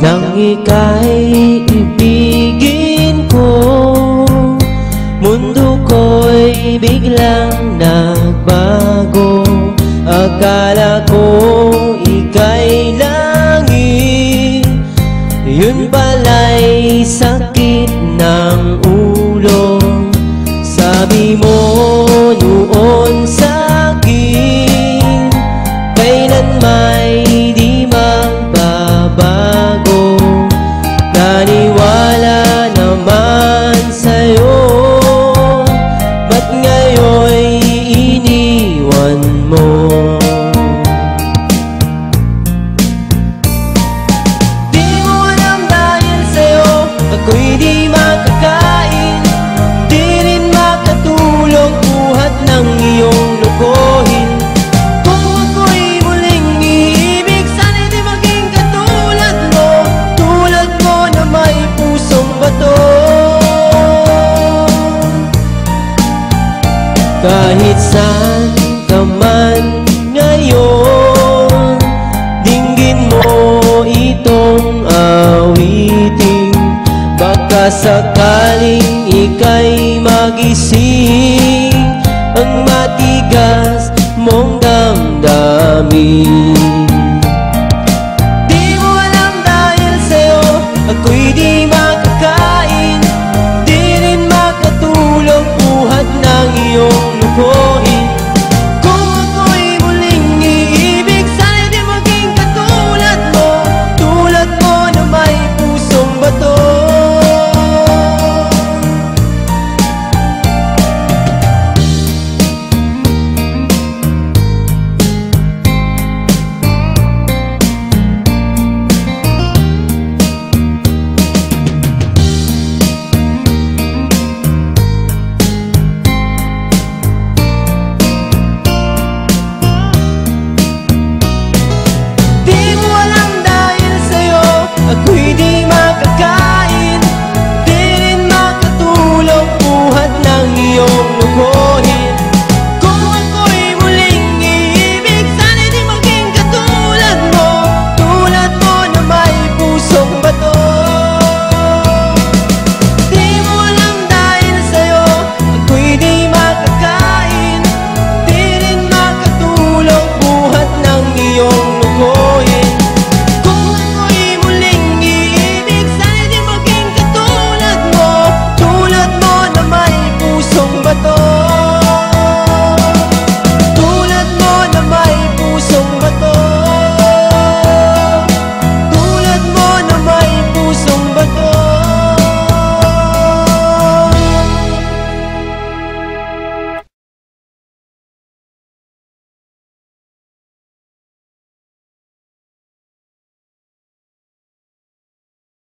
nang ika'y ibigin ko. Mundo ko'y biglang nagbago. Akala ko ika'y langit, yun pala'y sakit ng ulo. Sabi mo noon sa'kin, kailan may di magbabago. Naniwala naman sa'yo, ba't ngayon'y iniwan mo? Di mo alam dahil sa'yo ako'y di makakain, di rin makatulong buhat ng iyong lokohin. Kung ako'y muling iibig, sana'y di maging katulad mo, tulad mo na may pusong bato. Kahit saan ka man ngayon, dinggin mo itong awitin. Baka sakaling ika'y magising ang matigas mong damdamin.